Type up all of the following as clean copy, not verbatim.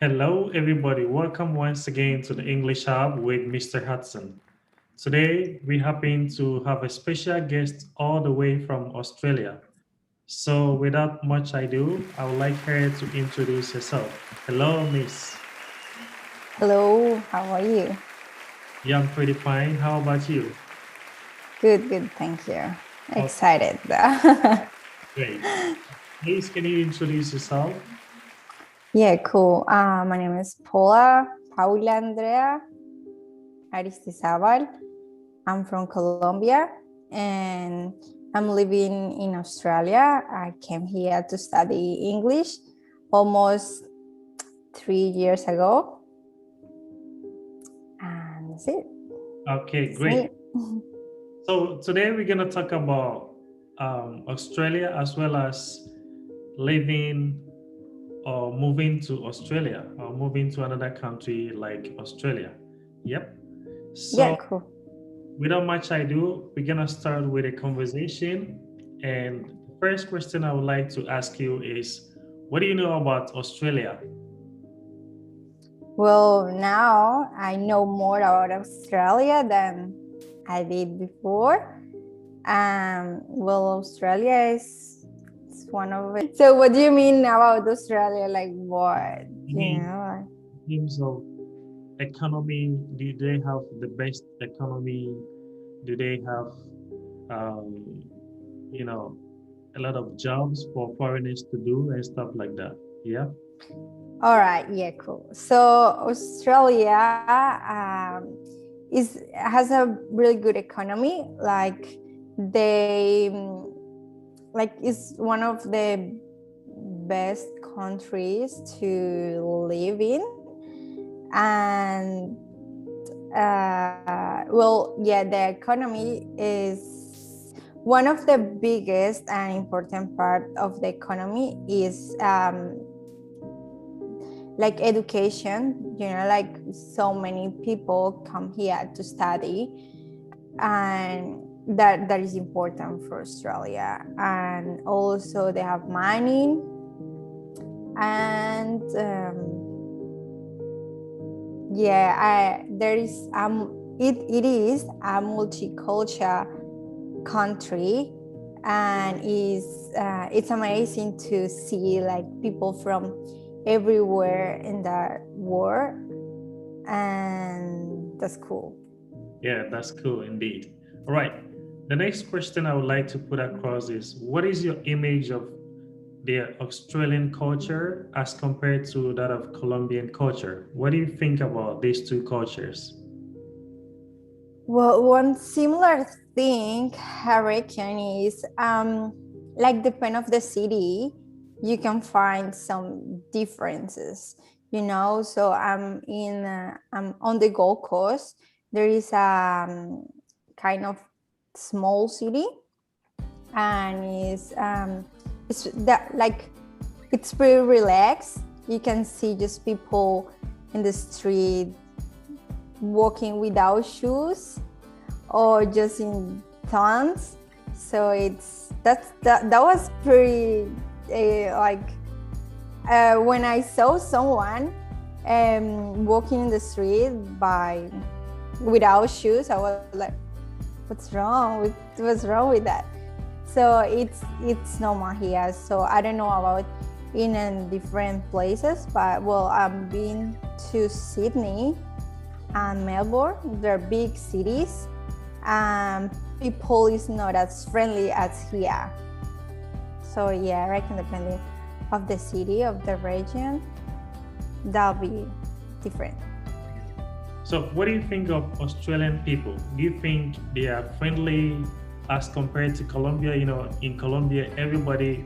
Hello, everybody. Welcome once again to the English Hub with Mr. Hudson. Today, we happen to have a special guest all the way from Australia. So, without much ado, I would like her to introduce herself. Hello, Miss. Hello, how are you? Yeah, I'm pretty fine. How about you? Good, thank you. Oh, Excited. great. Please, can you introduce yourself? Yeah, cool. My name is Paula Andrea Aristizabal. I'm from Colombia and I'm living in Australia. I came here to study English almost 3 years ago. And that's it. Okay, It's me. great. So, today we're going to talk about Australia as well as living or moving to Australia or moving to another country like Australia. Yep. Yeah, So, cool. without much ado, we're going to start with a conversation. And the first question I would like to ask you is what do you know about Australia? Well, now I know more about Australia than I did before. Well, Australia is one of it. So, what do you mean about Australia? Like what? I You mean, know? in terms of economy, do they have the best economy? Do they have, um, you know, a lot of jobs for foreigners to do and stuff like that? Yeah. All right. Yeah. Cool. So Australia is has a really good economy. Like they is one of the best countries to live in, and well, yeah, the economy is one of the biggest and important part of the economy is like education. You know, like so many people come here to study, and that is important for Australia. And also they have mining, and there is it is a multicultural country, and is it's amazing to see like people from everywhere in the world, and that's cool. Yeah, that's cool indeed. All right. The next question I would like to put across is what is your image of the Australian culture as compared to that of Colombian culture? What do you think about these two cultures? Well, one similar thing I reckon is like depend of the city, you can find some differences. You know, so I'm on the Gold Coast. There is a kind of small city, and it's that like it's pretty relaxed. You can see just people in the street walking without shoes or just in tons. So that was pretty when I saw someone walking in the street by without shoes, I was like, what's wrong with that? So it's normal here. So I don't know about in different places, but well, I've been to Sydney and Melbourne. They're big cities, and people is not as friendly as here. So yeah, I reckon depending of the city, of the region, that'll be different. So, what do you think of Australian people? Do you think they are friendly as compared to Colombia? You know, in Colombia, everybody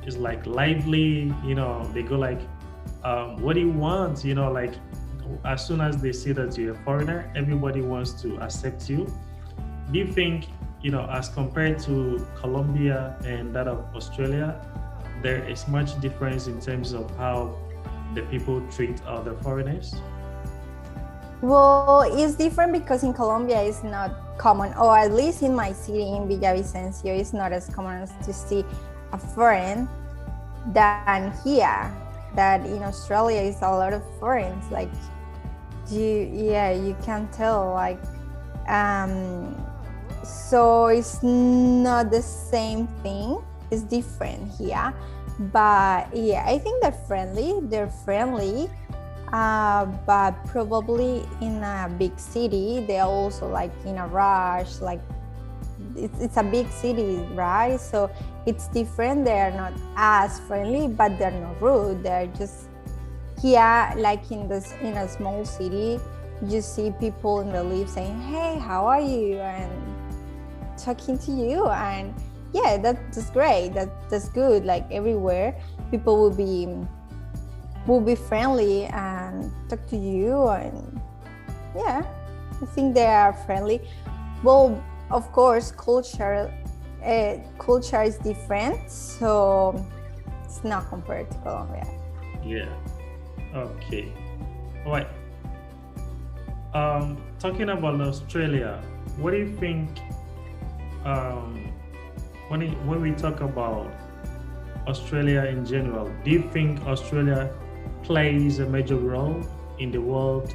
is like lively. You know, they go like, "What do you want?" You know, like as soon as they see that you're a foreigner, everybody wants to accept you. Do you think, you know, as compared to Colombia and that of Australia, there is much difference in terms of how the people treat other foreigners? Well, it's different because in Colombia it's not common, or at least in my city in Villavicencio, it's not as common as to see a foreign than here. that in Australia is a lot of foreigners. Like you can tell. Like so it's not the same thing. It's different here. But yeah, I think they're friendly. But probably in a big city, they're also like in a rush. Like it's a big city, right? So it's different. They're not as friendly, but they're not rude. They're just here, like in a small city, you see people in the lift saying, "Hey, how are you?" and talking to you, and yeah, that's great. That's good. Like everywhere, people will be friendly and talk to you, and yeah, I think they are friendly. Well, of course, culture is different, so it's not compared to Colombia. Yeah. Okay. All right. Talking about Australia, what do you think? When we talk about Australia in general, do you think Australia plays a major role in the world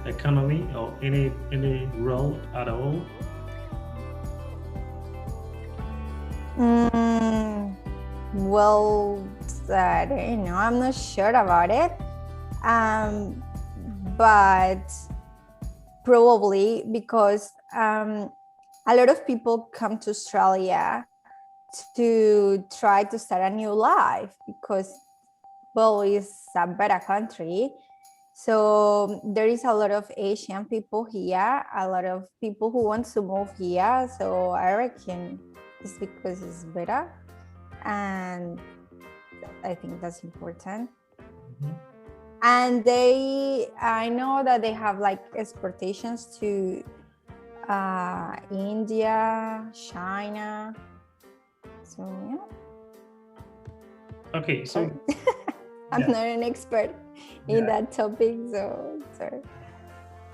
economy, or any role at all? Well, I don't know. I'm not sure about it. But probably because a lot of people come to Australia to try to start a new life because, well, it's a better country. So there is a lot of Asian people here, a lot of people who want to move here. So I reckon it's because it's better. And I think that's important. Mhm. And I know that they have like exportations to India, China. So yeah. Okay, so I'm yeah. not an expert in that topic, so sorry.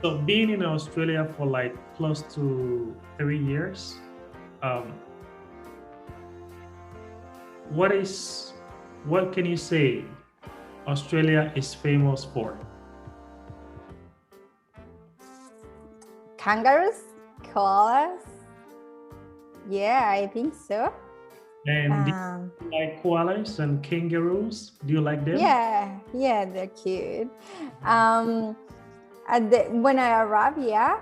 So being in Australia for like close to 3 years, what can you say Australia is famous for? Kangaroos, koalas. Yeah, I think so. And do you like koalas and kangaroos? Do you like them? Yeah, they're cute. When I arrived here,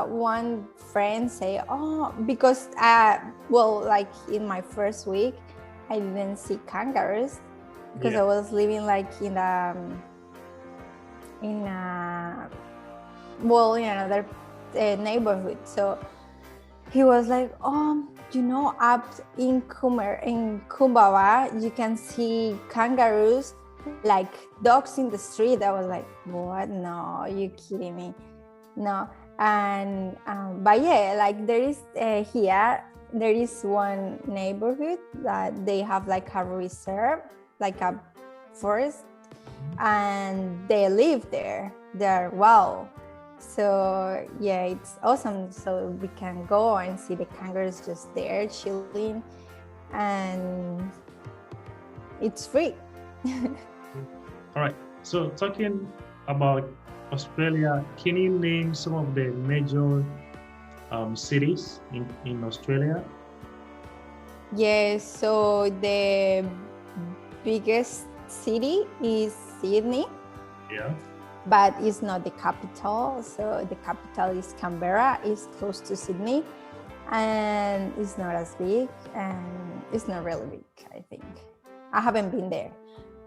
one friend say, "Oh, because well, like in my first week, I didn't see kangaroos because I was living like in another neighborhood." So he was like, "Oh, you know, up in Kumbaba, you can see kangaroos, like dogs in the street." I was like, "What? No, you kidding me? No." And but yeah, like there is here, there is one neighborhood that they have like a reserve, like a forest, and they live there. They're wow. So yeah, it's awesome. So we can go and see the kangaroos just there chilling, and it's free. All right. So talking about Australia, can you name some of the major cities in Australia? Yes. So the biggest city is Sydney. Yeah. But it's not the capital. So the capital is Canberra. It's close to Sydney, and it's not as big, and it's not really big, I think. I haven't been there,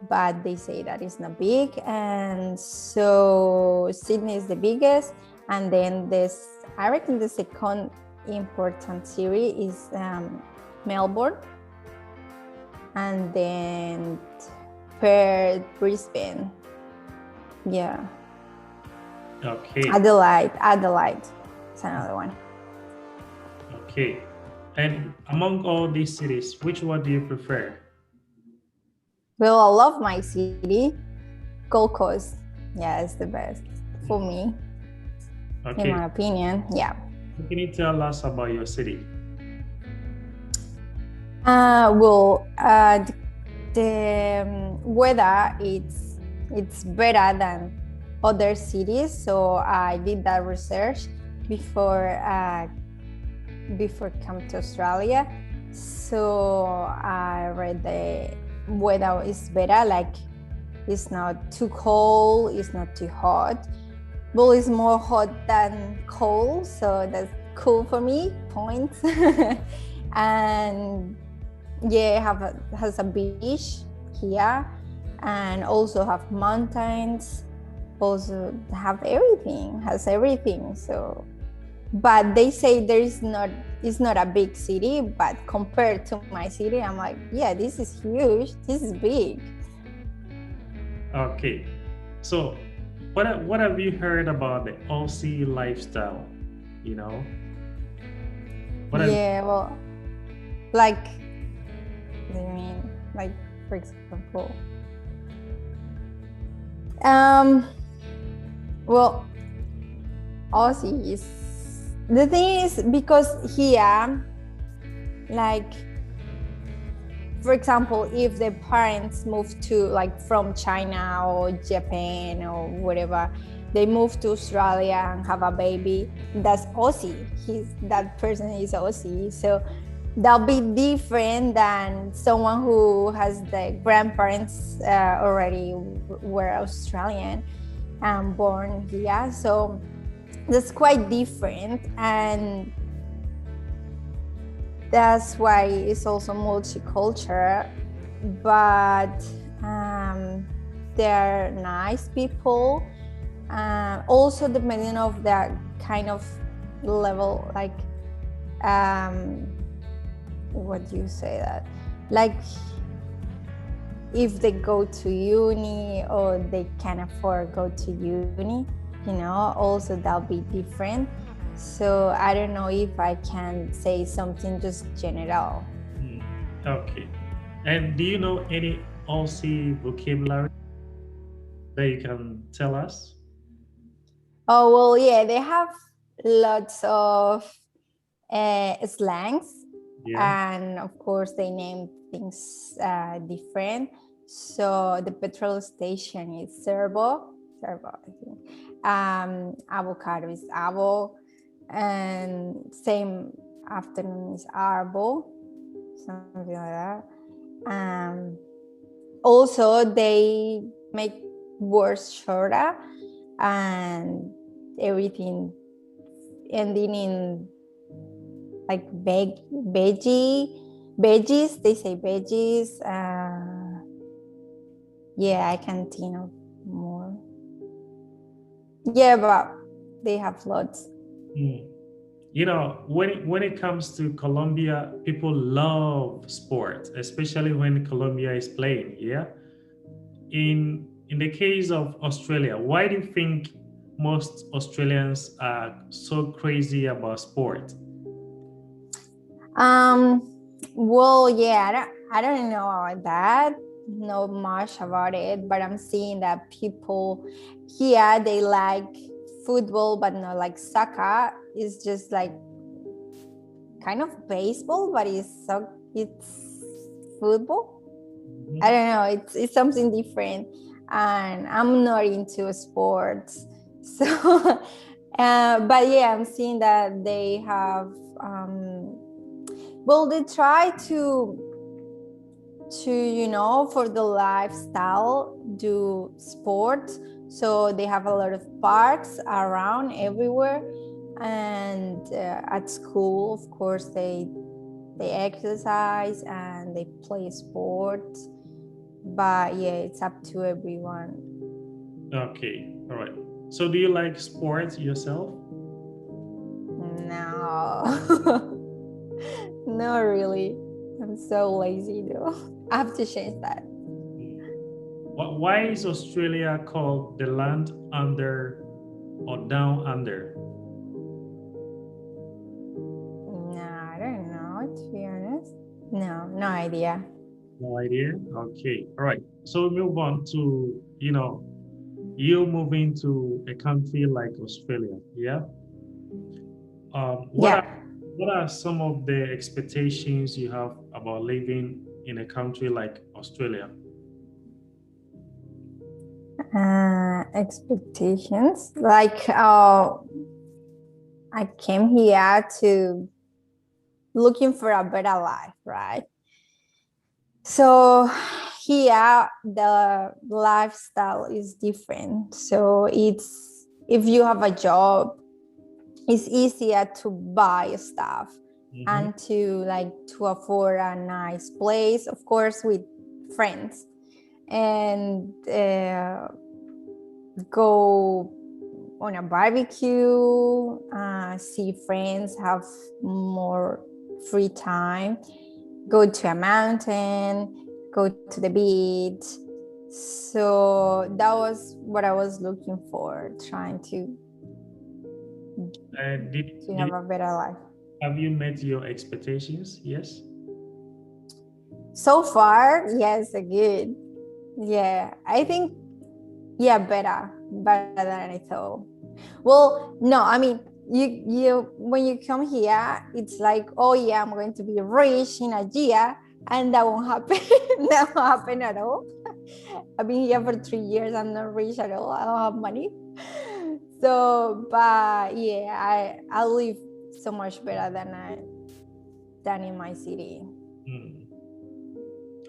but they say that it's not big. And so Sydney is the biggest, and then I reckon the second important city is Melbourne, and then Perth, Brisbane. Yeah. Okay. Adelaide. It's another one. Okay. And among all these cities, which one do you prefer? Well, I love my city, Gold Coast. Yeah, it's the best for me, Okay. in my opinion. Yeah. Can you tell us about your city? the weather it's better than other cities. So I did that research before come to Australia. So I read the weather is better, like it's not too cold, it's not too hot. Well, it's more hot than cold, so that's cool for me. Points. And yeah, has a beach here, and also have mountains. Also have everything, has everything. So, but they say it's not a big city, but compared to my city, I'm like, yeah, this is huge, this is big. Okay, so what have you heard about the Aussie lifestyle? You know, Yeah, well, like, what do you mean? Like, for example, well, Aussie is, the thing is, because here, like, for example, if the parents move to, like, from China or Japan or whatever, they move to Australia and have a baby, that's Aussie. That person is Aussie. So that'll be different than someone who has the grandparents already were Australian and born here. So that's quite different, and that's why it's also multicultural. But they're nice people. Also depending of that kind of level, like what do you say that, like if they go to uni or they can afford go to uni, also that'll be different. So I don't know if I can say something just general. Okay. And do you know any Aussie vocabulary that you can tell us? Oh, well, yeah, they have lots of slangs. Yeah. And of course they name things different. So the petrol station is Servo, I think. Avocado is avo, and same afternoon is arbo, something like that. Also they make words shorter, and everything ending in like veggies, they say veggies. Yeah, I can't think of more. Yeah, but they have lots. When it comes to Colombia, people love sports, especially when Colombia is playing. Yeah. In the case of Australia, why do you think most Australians are so crazy about sport? Well, yeah, I don't know about that, not much about it, but I'm seeing that people here, they like football, but not like soccer. It's just like kind of baseball, but it's football. I don't know, it's something different, and I'm not into sports. So but yeah, I'm seeing that they have well, they try to for the lifestyle do sports. So they have a lot of parks around everywhere, and at school, of course, they exercise and they play sports. But yeah, it's up to everyone. Okay, all right. So do you like sports yourself? No. Not really. I'm so lazy though. I have to change that. Why is Australia called the land under or down under? No, I don't know, to be honest. No idea. No idea? Okay, all right. So we move on to, you moving to a country like Australia, yeah? What Yeah. what are some of the expectations you have about living in a country like Australia? Australia? Expectations. Like, I came here to looking for a better life, right? So here the lifestyle is different. So it's, if you have a job, it's easier to buy stuff and to afford a nice place, of course, with friends, and go on a barbecue, see friends, have more free time, go to a mountain, go to the beach. So that was what I was looking for, trying to have a better life. Have you met your expectations? Yes. So far, yes, good. Yeah, I think, yeah, better than I thought. Well, no, I mean, you when you come here, it's like, oh yeah, I'm going to be rich in a year, and that won't happen. That won't happen at all. I've been here for 3 years. I'm not rich at all. I don't have money. So, but yeah, I live so much better than in my city.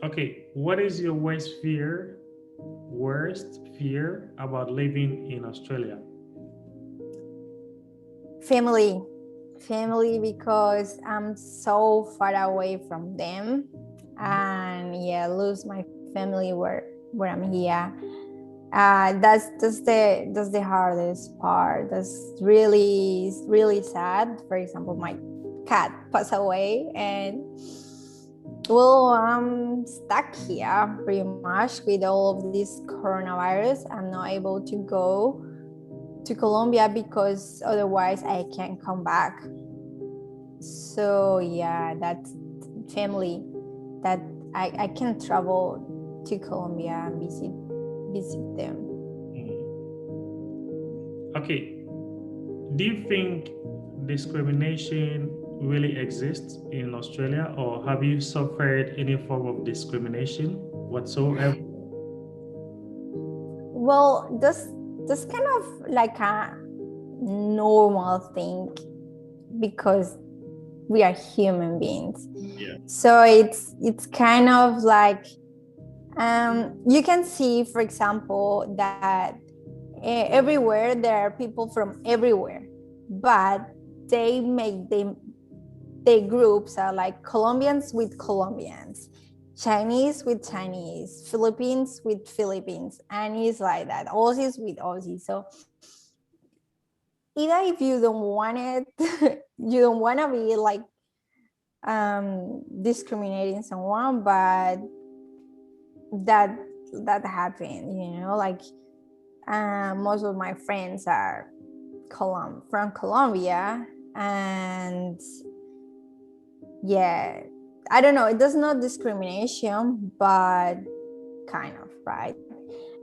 Okay, what is your worst fear about living in Australia? Family, because I'm so far away from them, and yeah, lose my family where I'm here. That's the hardest part. That's really sad. For example, my cat passed away, and well, I'm stuck here pretty much with all of this coronavirus. I'm not able to go to Colombia because otherwise I can't come back. So yeah, that's family, that I can travel to Colombia and visit them. Okay, do you think discrimination really exists in Australia, or have you suffered any form of discrimination whatsoever? Well, that's kind of like a normal thing because we are human beings. Yeah. So it's kind of like, you can see, for example, that everywhere there are people from everywhere, but they make them, the groups are like Colombians with Colombians, Chinese with Chinese, Philippines with Philippines, and it's like that, Aussies with Aussies. So either if you don't want it, you don't want to be like discriminating someone, but that happened, like most of my friends are from Colombia, and yeah, I don't know, it does not discrimination, but kind of, right?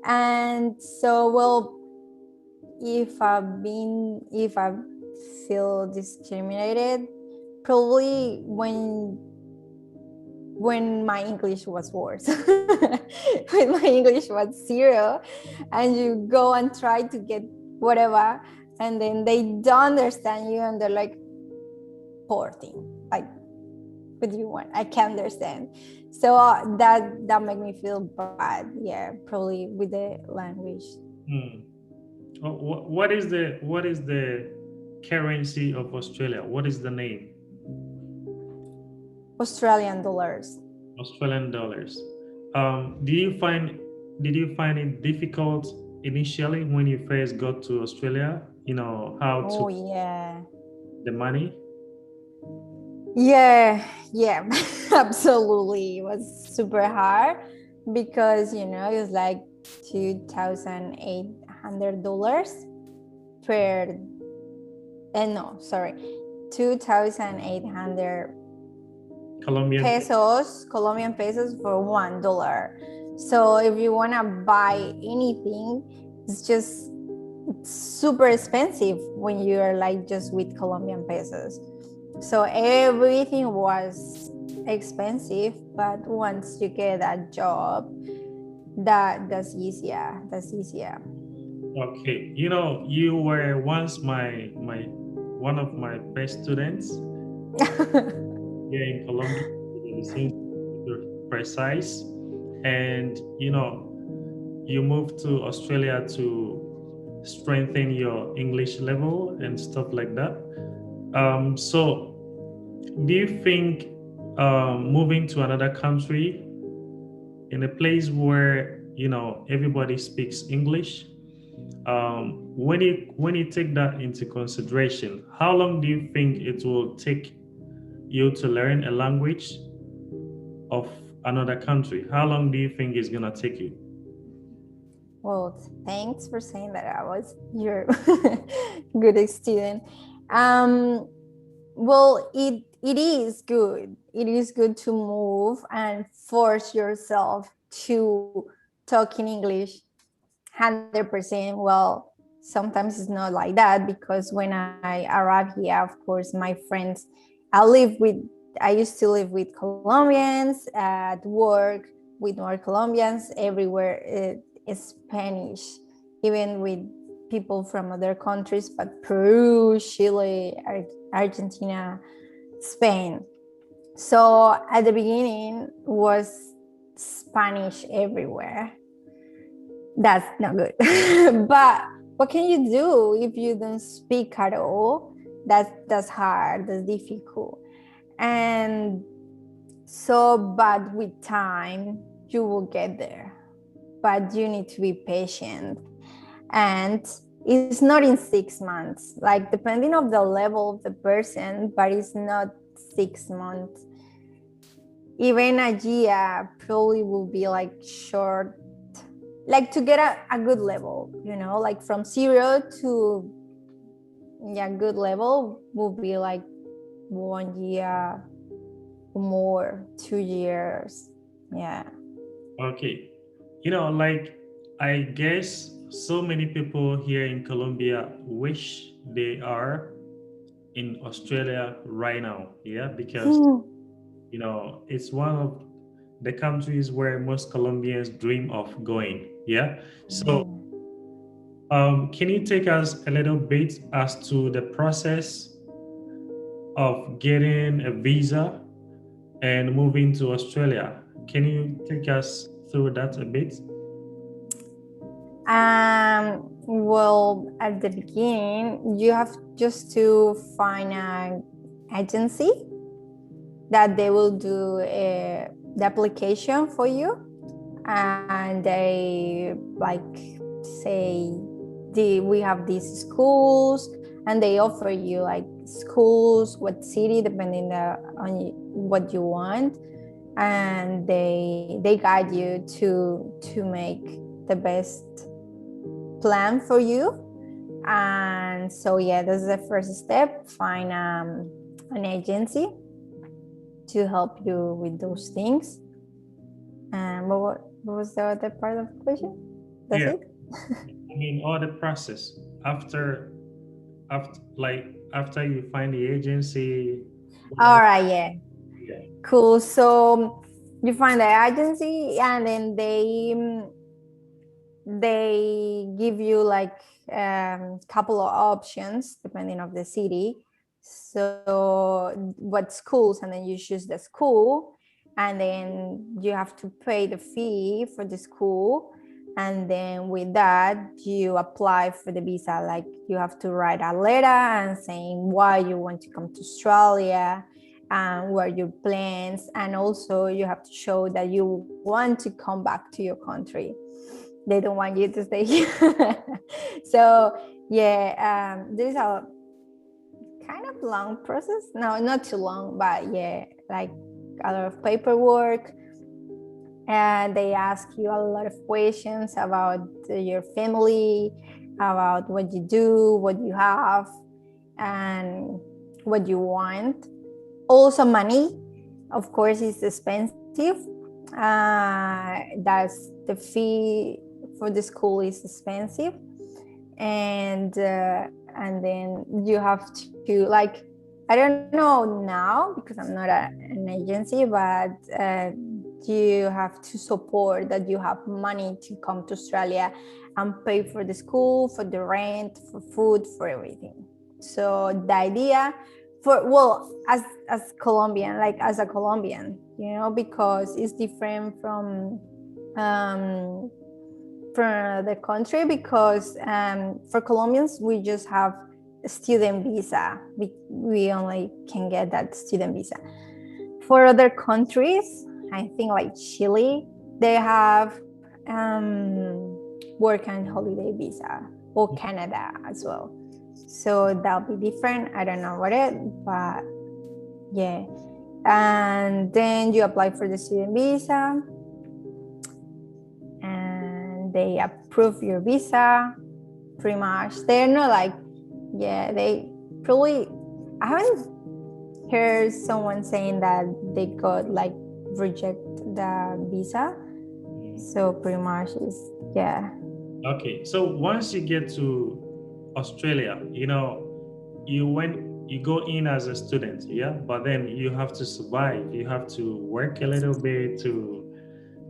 And so, well, if I feel discriminated, probably when my English was worse. When my English was zero, and you go and try to get whatever, and then they don't understand you, and they're like, poor thing, like, what do you want? I can't understand. So that made me feel bad. Yeah, probably with the language. What is the currency of Australia? What is the name? Australian dollars. Australian dollars. Did you find it difficult initially when you first got to Australia? How to the money? Yeah, absolutely. It was super hard because it was like $2,800 per. No, sorry, 2,800 Colombian pesos for $1. So if you want to buy anything, it's super expensive when you're like just with Colombian pesos. So everything was expensive, but once you get a job, that's easier. That's easier. Okay, you know, you were once my one of my best students here in Colombia, since you're precise, and you know, you moved to Australia to strengthen your English level and stuff like that. So, do you think moving to another country in a place where you know everybody speaks English, when you take that into consideration, how long do you think it will take you to learn a language of another country? How long do you think it's gonna take you? Well, thanks for saying that I was your good student. Um, well, it is good. It is good to move and force yourself to talk in English 100%. Well, sometimes it's not like that, because when I arrived here, of course, my friends, I used to live with Colombians at work, with more Colombians everywhere. It's Spanish, even with people from other countries, but Peru, Chile, Argentina, Spain. So at the beginning was Spanish everywhere. That's not good. But what can you do if you don't speak at all? That's hard, that's difficult. And so, but with time you will get there, but you need to be patient. And it's not in 6 months, like depending of the level of the person, but it's not 6 months. Even a year probably will be like short, like to get a good level, like from 0 to good level will be like 1 year or more, 2 years. Yeah. Okay, you know, like I guess so many people here in Colombia wish they are in Australia right now. Yeah, because you know it's one of the countries where most Colombians dream of going. Yeah. So, can you take us a little bit as to the process of getting a visa and moving to Australia? Can you take us through that a bit? Well, at the beginning, you have just to find an agency that they will do the application for you, and they like say we have these schools, and they offer you like schools, what city, depending on what you want, and they guide you to make the best plan for you. And so this is the first step, find an agency to help you with those things. And what was the other part of the question? That's Yeah, it. I mean, all the process after you find the agency. All right, yeah. Yeah. Cool. So you find the agency, and then they give you like couple of options depending of the city. So what schools, and then you choose the school, and then you have to pay the fee for the school, and then with that you apply for the visa. Like you have to write a letter and saying why you want to come to Australia and what are your plans, and also you have to show that you want to come back to your country. They don't want you to stay here. So there's a kind of long process. No, not too long, but like a lot of paperwork, and they ask you a lot of questions about your family, about what you do, what you have, and what you want. Also money, of course, is expensive. That's the fee for the school is expensive, and then you have to, like, I don't know now because I'm not an agency, but you have to support that you have money to come to Australia and pay for the school, for the rent, for food, for everything. So the idea for, well, as Colombian, like as a Colombian, you know, because it's different um, from the country, because for Colombians we just have a student visa. We only can get that student visa. For other countries, I think like Chile, they have work and holiday visa, or Canada as well. So that'll be different. I don't know what it, but yeah. And then you apply for the student visa, and they approve your visa. Pretty much, they're not like, yeah, they probably, I haven't heard someone saying that they got like reject the visa. So pretty much is, yeah. Okay, so once you get to Australia, you go in as a student, yeah, but then you have to survive. You have to work a little bit to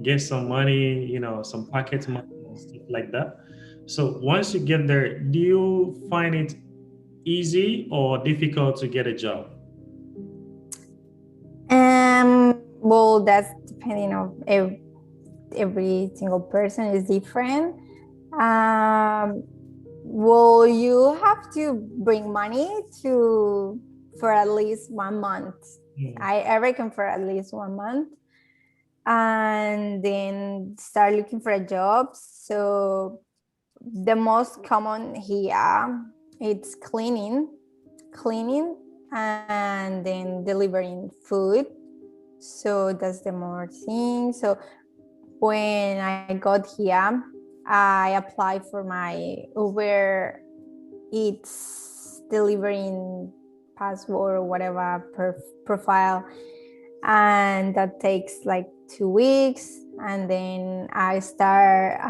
get some money, some pocket money and stuff like that. So once you get there, do you find it easy or difficult to get a job? Well, that's depending on every single person is different. Well, you have to bring money for at least 1 month. I reckon for at least 1 month, and then start looking for a job. So the most common here, it's cleaning, and then delivering food. So that's the more thing. So when I got here, I applied for my Uber Eats delivering passport or whatever profile, and that takes like 2 weeks. And then I start,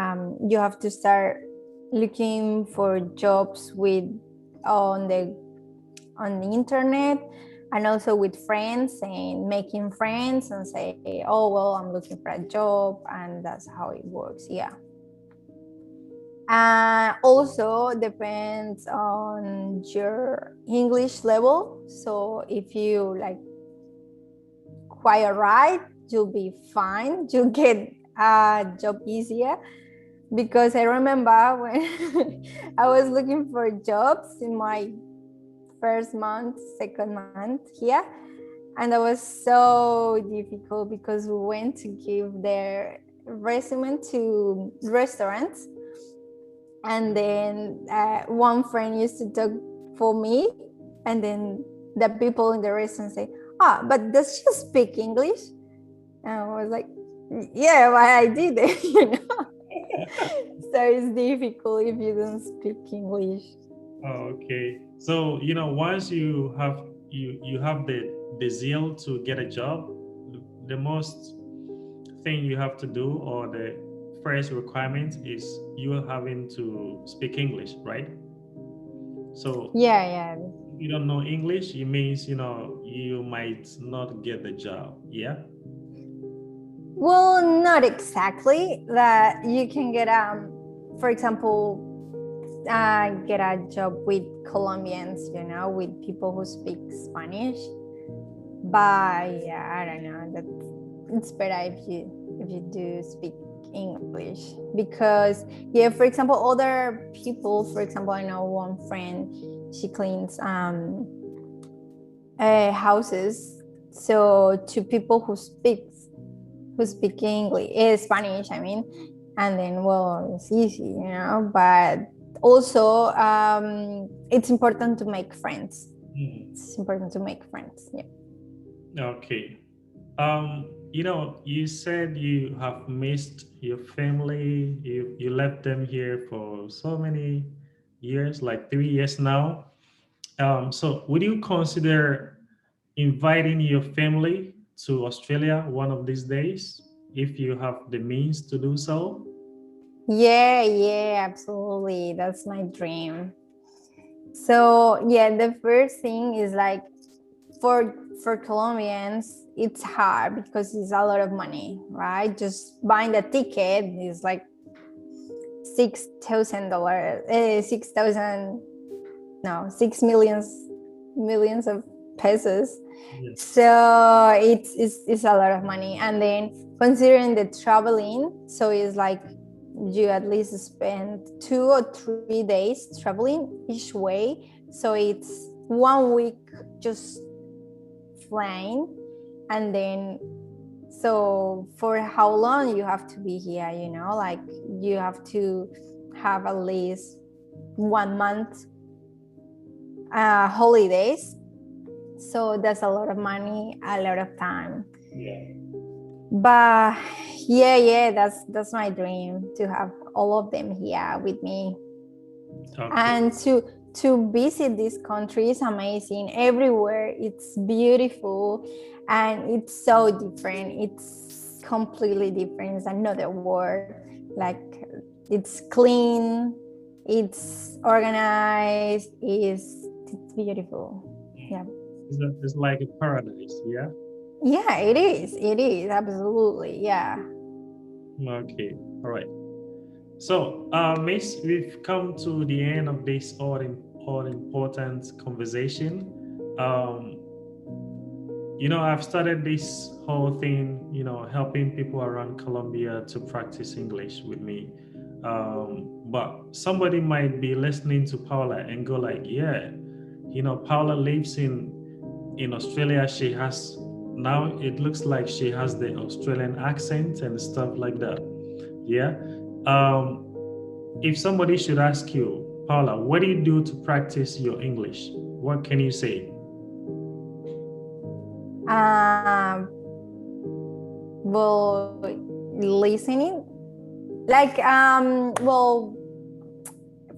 you have to start looking for jobs on the internet, and also with friends, and making friends and say, oh, well, I'm looking for a job, and that's how it works. Yeah. Also depends on your English level. So if you like quite right, you'll be fine. You'll get a job easier. Because I remember when I was looking for jobs in my first month, second month here, and that was so difficult because we went to give their resume to restaurants, and then one friend used to talk for me, and then the people in the restaurant say, but does she speak English? And I was like, yeah, well, I did it, So it's difficult if you don't speak English. Okay. So, once you have the zeal to get a job, the most thing you have to do, or the first requirement, is you having to speak English, right? So yeah, if you don't know English, it means, you might not get the job. Yeah. Well, not exactly. That you can get, for example, get a job with Colombians, with people who speak Spanish. But yeah, I don't know. That it's better if you do speak English, because for example, other people, for example, I know one friend, she cleans houses. So to people who speak English, Spanish, I mean, and then, well, it's easy, but also it's important to make friends. It's important to make friends. Yeah. Okay. You said you have missed your family. You left them here for so many years, like 3 years now. So would you consider inviting your family to Australia one of these days, if you have the means to do so? Yeah, absolutely. That's my dream. So yeah, the first thing is like, for Colombians, it's hard because it's a lot of money, right? Just buying the ticket is like $6,000, 6,000, no, 6 millions of pesos. Yes. So it's a lot of money. And then considering the traveling, so it's like you at least spend 2 or 3 days traveling each way. So it's 1 week just flying. And then, so for how long you have to be here, you know, like you have to have at least 1 month holidays. So that's a lot of money, a lot of time. Yeah. But yeah, that's my dream, to have all of them here with me. Okay. And to visit this country is amazing. Everywhere it's beautiful and it's so different. It's completely different. It's another world. Like it's clean, it's organized, it's beautiful. Yeah. It's like a paradise, yeah? Yeah, it is absolutely, yeah. Okay, all right. So, Miss, we've come to the end of this all important conversation. I've started this whole thing, helping people around Colombia to practice English with me. But somebody might be listening to Paula and go like, yeah, Paula lives in Australia. She has, now it looks like she has the Australian accent and stuff like that. Yeah. If somebody should ask you, Paula, what do you do to practice your English? What can you say? Well, listening, like, well,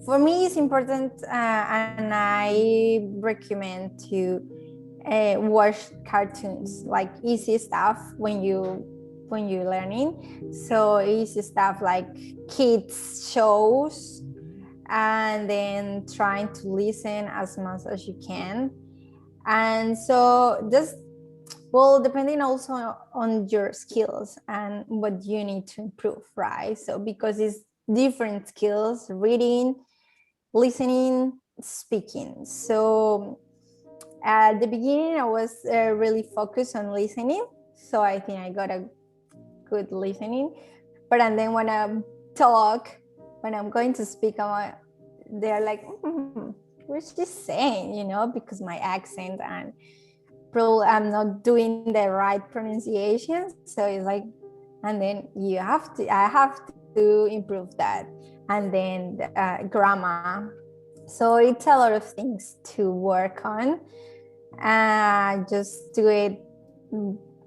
for me it's important, and I recommend to watch cartoons, like easy stuff when you're learning. So easy stuff like kids shows, and then trying to listen as much as you can. And so just, well, depending also on your skills and what you need to improve, right? So because it's different skills: reading, listening, speaking. So at the beginning I was really focused on listening, so I think I got a good listening. But and then when I talk, when I'm going to speak, they're like, what's she saying, because my accent, and probably I'm not doing the right pronunciation. So it's like, and then I have to improve that. And then grammar. So it's a lot of things to work on. Just do it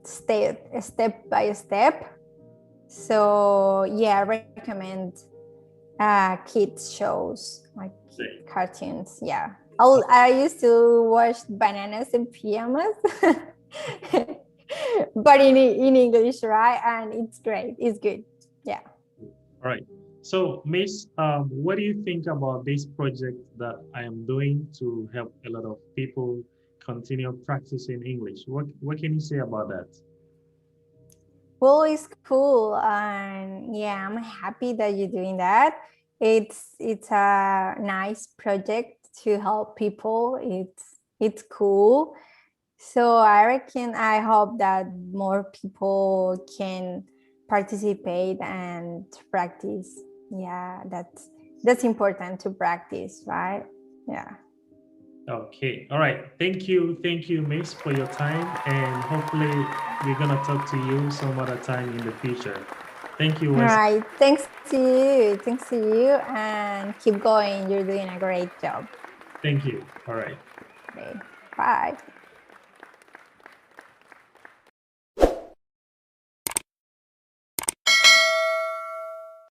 step by step. So yeah, I recommend kids shows, like cartoons. Yeah, I used to watch Bananas in Pajamas, but in English, right? And it's great. It's good. Yeah. All right. So, Miss, what do you think about this project that I am doing to help a lot of people continue practicing English? What can you say about that? Well, it's cool, and yeah, I'm happy that you're doing that. It's a nice project to help people. It's cool. So I hope that more people can participate and practice. Yeah, that's important to practice, right? Yeah. Okay. All right. Thank you, Miss, for your time, and hopefully we're gonna talk to you some other time in the future. Thank you. All right. Thanks to you, and keep going. You're doing a great job. Thank you. All right. Okay. Bye.